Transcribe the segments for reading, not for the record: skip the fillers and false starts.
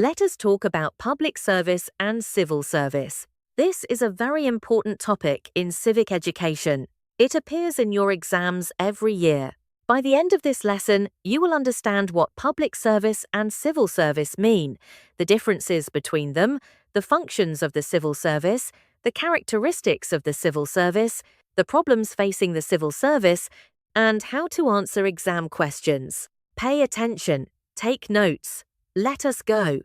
Let us talk about public service and civil service. This is a very important topic in civic education. It appears in your exams every year. By the end of this lesson, you will understand what public service and civil service mean, the differences between them, the functions of the civil service, the characteristics of the civil service, the problems facing the civil service, and how to answer exam questions. Pay attention, take notes. Let us go.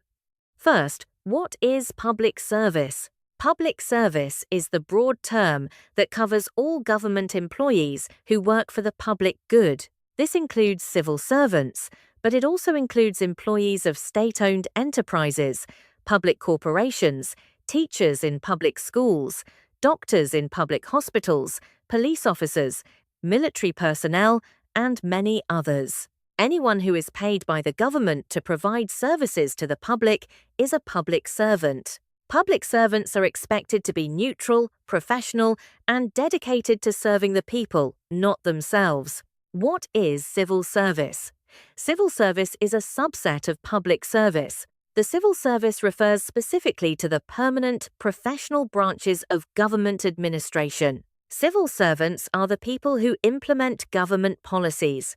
First, what is public service? Public service is the broad term that covers all government employees who work for the public good. This includes civil servants, but it also includes employees of state-owned enterprises, public corporations, teachers in public schools, doctors in public hospitals, police officers, military personnel, and many others. Anyone who is paid by the government to provide services to the public is a public servant. Public servants are expected to be neutral, professional, and dedicated to serving the people, not themselves. What is civil service? Civil service is a subset of public service. The civil service refers specifically to the permanent, professional branches of government administration. Civil servants are the people who implement government policies.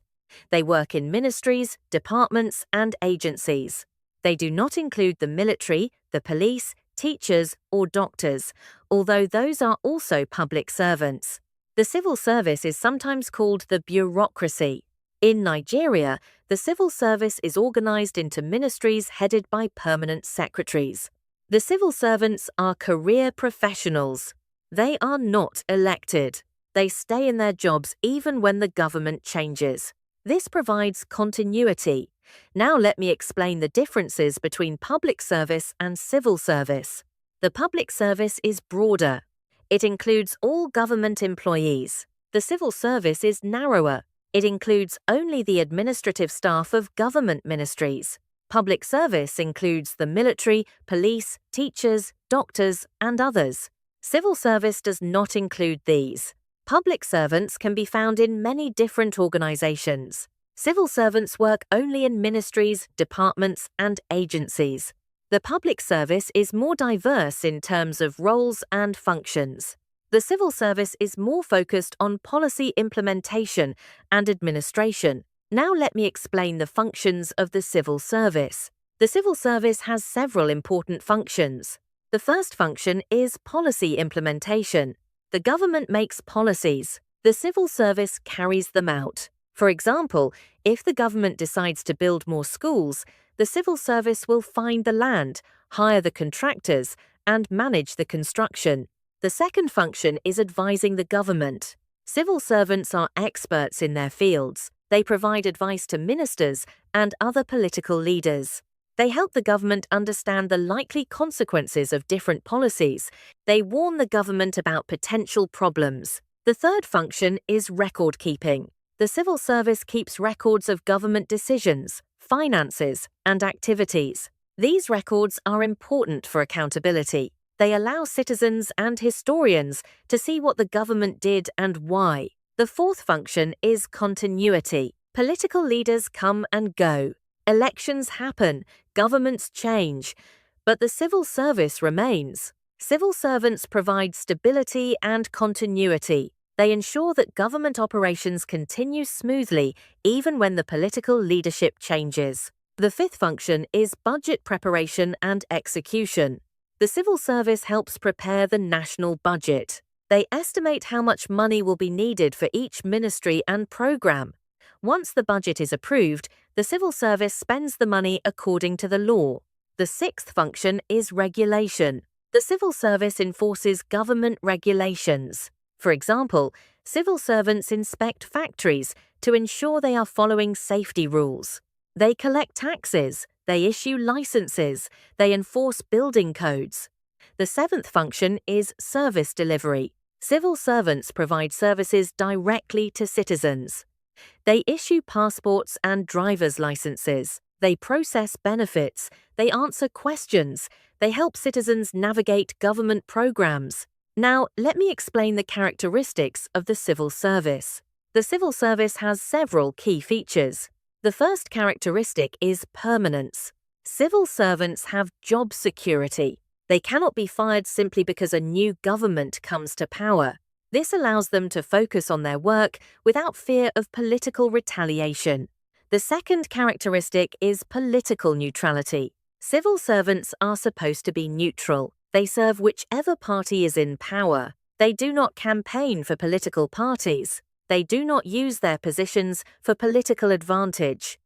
They work in ministries, departments, and agencies. They do not include the military, the police, teachers, or doctors, although those are also public servants. The civil service is sometimes called the bureaucracy. In Nigeria, the civil service is organized into ministries headed by permanent secretaries. The civil servants are career professionals. They are not elected. They stay in their jobs even when the government changes. This provides continuity. Now let me explain the differences between public service and civil service. The public service is broader. It includes all government employees. The civil service is narrower. It includes only the administrative staff of government ministries. Public service includes the military, police, teachers, doctors, and others. Civil service does not include these. Public servants can be found in many different organizations. Civil servants work only in ministries, departments, and agencies. The public service is more diverse in terms of roles and functions. The civil service is more focused on policy implementation and administration. Now let me explain the functions of the civil service. The civil service has several important functions. The first function is policy implementation. The government makes policies. The civil service carries them out. For example, if the government decides to build more schools, the civil service will find the land, hire the contractors, and manage the construction. The second function is advising the government. Civil servants are experts in their fields. They provide advice to ministers and other political leaders. They help the government understand the likely consequences of different policies. They warn the government about potential problems. The third function is record keeping. The civil service keeps records of government decisions, finances, and activities. These records are important for accountability. They allow citizens and historians to see what the government did and why. The fourth function is continuity. Political leaders come and go. Elections happen, governments change, but the civil service remains. Civil servants provide stability and continuity. They ensure that government operations continue smoothly even when the political leadership changes. The fifth function is budget preparation and execution. The civil service helps prepare the national budget. They estimate how much money will be needed for each ministry and program. Once the budget is approved, the civil service spends the money according to the law. The sixth function is regulation. The civil service enforces government regulations. For example, civil servants inspect factories to ensure they are following safety rules. They collect taxes, they issue licenses, they enforce building codes. The seventh function is service delivery. Civil servants provide services directly to citizens. They issue passports and driver's licenses. They process benefits. They answer questions. They help citizens navigate government programs. Now, let me explain the characteristics of the civil service. The civil service has several key features. The first characteristic is permanence. Civil servants have job security. They cannot be fired simply because a new government comes to power. This allows them to focus on their work without fear of political retaliation. The second characteristic is political neutrality. Civil servants are supposed to be neutral. They serve whichever party is in power. They do not campaign for political parties. They do not use their positions for political advantage.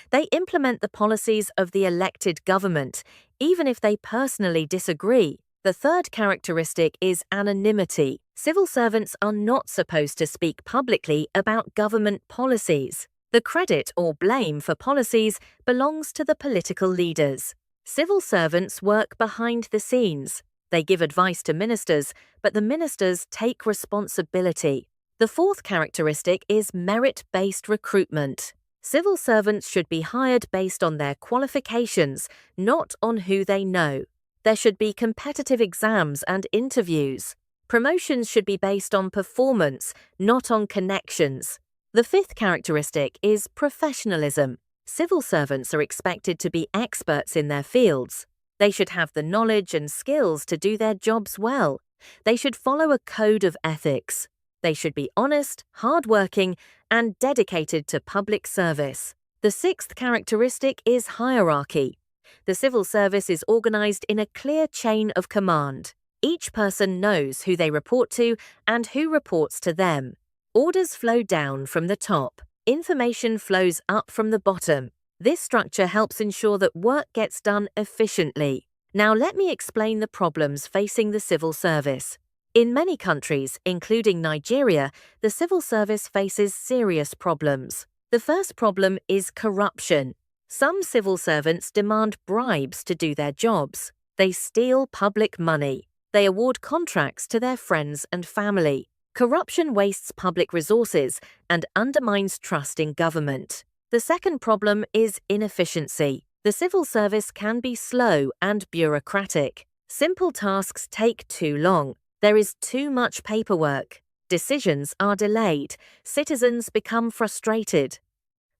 They implement the policies of the elected government, even if they personally disagree. The third characteristic is anonymity. Civil servants are not supposed to speak publicly about government policies. The credit or blame for policies belongs to the political leaders. Civil servants work behind the scenes. They give advice to ministers, but the ministers take responsibility. The fourth characteristic is merit-based recruitment. Civil servants should be hired based on their qualifications, not on who they know. There should be competitive exams and interviews. Promotions should be based on performance, not on connections. The fifth characteristic is professionalism. Civil servants are expected to be experts in their fields. They should have the knowledge and skills to do their jobs well. They should follow a code of ethics. They should be honest, hardworking, and dedicated to public service. The sixth characteristic is hierarchy. The civil service is organized in a clear chain of command. Each person knows who they report to and who reports to them. Orders flow down from the top. Information flows up from the bottom. This structure helps ensure that work gets done efficiently. Now let me explain the problems facing the civil service. In many countries, including Nigeria, the civil service faces serious problems. The first problem is corruption. Some civil servants demand bribes to do their jobs. They steal public money. They award contracts to their friends and family. Corruption wastes public resources and undermines trust in government. The second problem is inefficiency. The civil service can be slow and bureaucratic. Simple tasks take too long. There is too much paperwork. Decisions are delayed. Citizens become frustrated.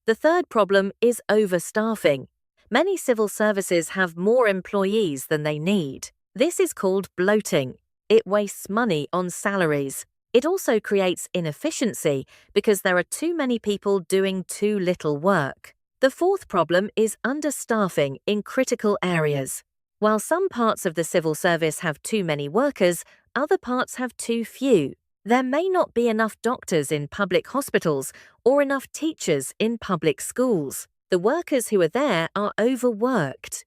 The third problem is overstaffing. Many civil services have more employees than they need. This is called bloating. It wastes money on salaries. It also creates inefficiency because there are too many people doing too little work. The fourth problem is understaffing in critical areas. While some parts of the civil service have too many workers, other parts have too few. There may not be enough doctors in public hospitals or enough teachers in public schools. The workers who are there are overworked.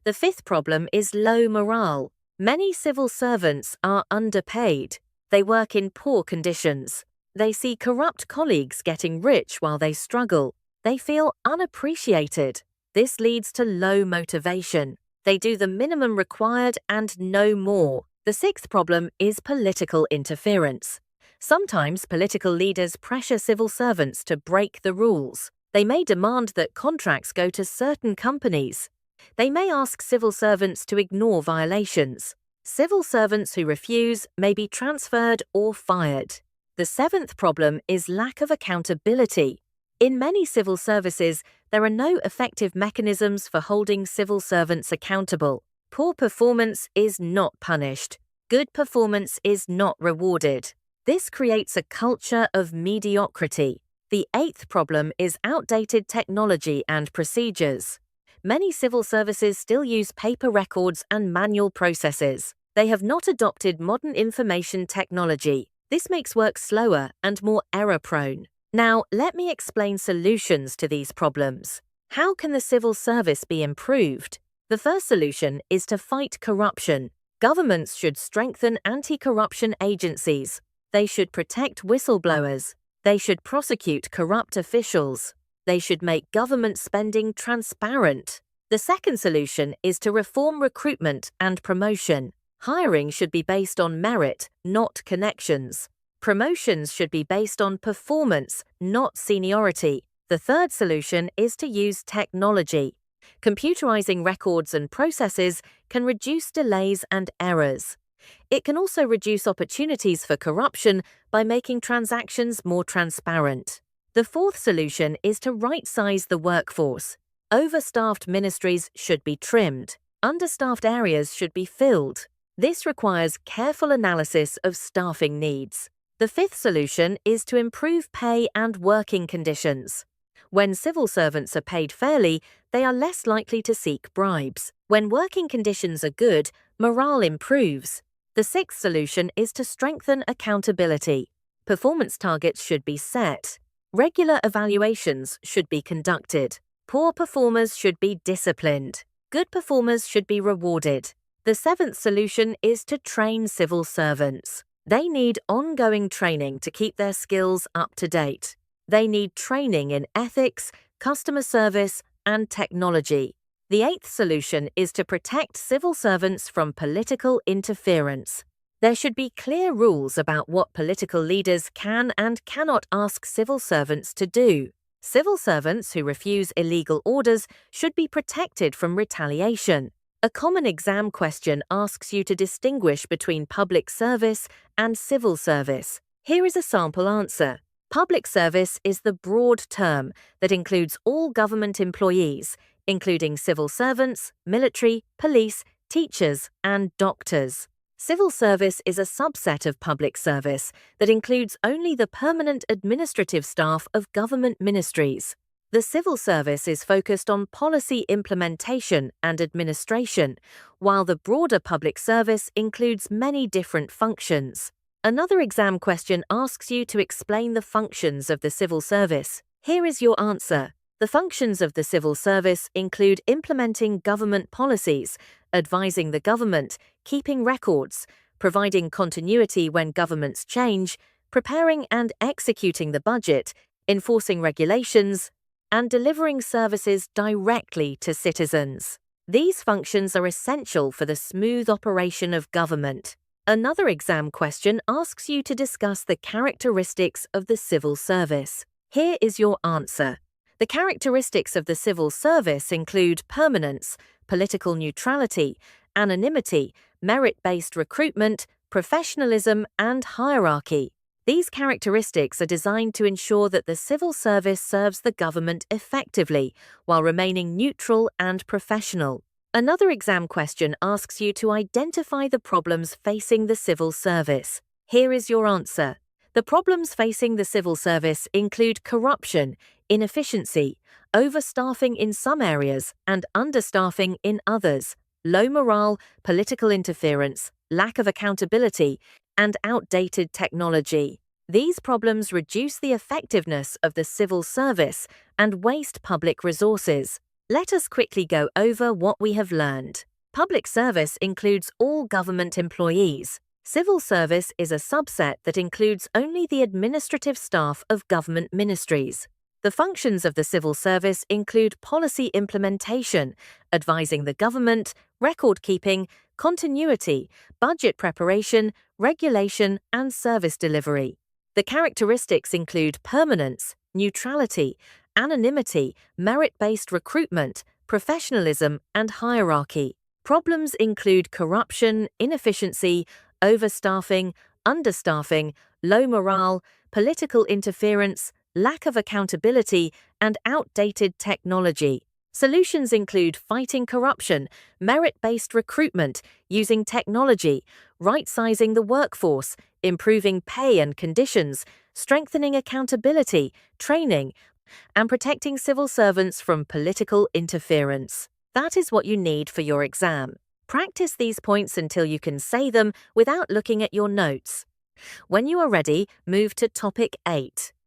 The fifth problem is low morale. Many civil servants are underpaid. They work in poor conditions. They see corrupt colleagues getting rich while they struggle. They feel unappreciated. This leads to low motivation. They do the minimum required and no more. The sixth problem is political interference. Sometimes political leaders pressure civil servants to break the rules. They may demand that contracts go to certain companies. They may ask civil servants to ignore violations. Civil servants who refuse may be transferred or fired. The seventh problem is lack of accountability. In many civil services, there are no effective mechanisms for holding civil servants accountable. Poor performance is not punished. Good performance is not rewarded. This creates a culture of mediocrity. The eighth problem is outdated technology and procedures. Many civil services still use paper records and manual processes. They have not adopted modern information technology. This makes work slower and more error-prone. Now, let me explain solutions to these problems. How can the civil service be improved? The first solution is to fight corruption. Governments should strengthen anti-corruption agencies. They should protect whistleblowers. They should prosecute corrupt officials. They should make government spending transparent. The second solution is to reform recruitment and promotion. Hiring should be based on merit, not connections. Promotions should be based on performance, not seniority. The third solution is to use technology. Computerizing records and processes can reduce delays and errors. It can also reduce opportunities for corruption by making transactions more transparent. The fourth solution is to right-size the workforce. Overstaffed ministries should be trimmed. Understaffed areas should be filled. This requires careful analysis of staffing needs. The fifth solution is to improve pay and working conditions. When civil servants are paid fairly, they are less likely to seek bribes. When working conditions are good, morale improves. The sixth solution is to strengthen accountability. Performance targets should be set. Regular evaluations should be conducted. Poor performers should be disciplined. Good performers should be rewarded. The seventh solution is to train civil servants. They need ongoing training to keep their skills up to date. They need training in ethics, customer service, and technology. The eighth solution is to protect civil servants from political interference. There should be clear rules about what political leaders can and cannot ask civil servants to do. Civil servants who refuse illegal orders should be protected from retaliation. A common exam question asks you to distinguish between public service and civil service. Here is a sample answer. Public service is the broad term that includes all government employees, including civil servants, military, police, teachers, and doctors. Civil service is a subset of public service that includes only the permanent administrative staff of government ministries. The civil service is focused on policy implementation and administration, while the broader public service includes many different functions. Another exam question asks you to explain the functions of the civil service. Here is your answer. The functions of the civil service include implementing government policies, advising the government, keeping records, providing continuity when governments change, preparing and executing the budget, enforcing regulations, and delivering services directly to citizens. These functions are essential for the smooth operation of government. Another exam question asks you to discuss the characteristics of the civil service. Here is your answer. The characteristics of the civil service include permanence, political neutrality, anonymity, merit-based recruitment, professionalism, and hierarchy. These characteristics are designed to ensure that the civil service serves the government effectively while remaining neutral and professional. Another exam question asks you to identify the problems facing the civil service. Here is your answer. The problems facing the civil service include corruption, inefficiency, overstaffing in some areas and understaffing in others, low morale, political interference, lack of accountability, and outdated technology. These problems reduce the effectiveness of the civil service and waste public resources. Let us quickly go over what we have learned. Public service includes all government employees. Civil service is a subset that includes only the administrative staff of government ministries. The functions of the civil service include policy implementation, advising the government, record-keeping, continuity, budget preparation, regulation, and service delivery. The characteristics include permanence, neutrality, anonymity, merit-based recruitment, professionalism, and hierarchy. Problems include corruption, inefficiency, overstaffing, understaffing, low morale, political interference, lack of accountability, and outdated technology. Solutions include fighting corruption, merit-based recruitment, using technology, right-sizing the workforce, improving pay and conditions, strengthening accountability, training, and protecting civil servants from political interference. That is what you need for your exam. Practice these points until you can say them without looking at your notes. When you are ready, move to Topic 8.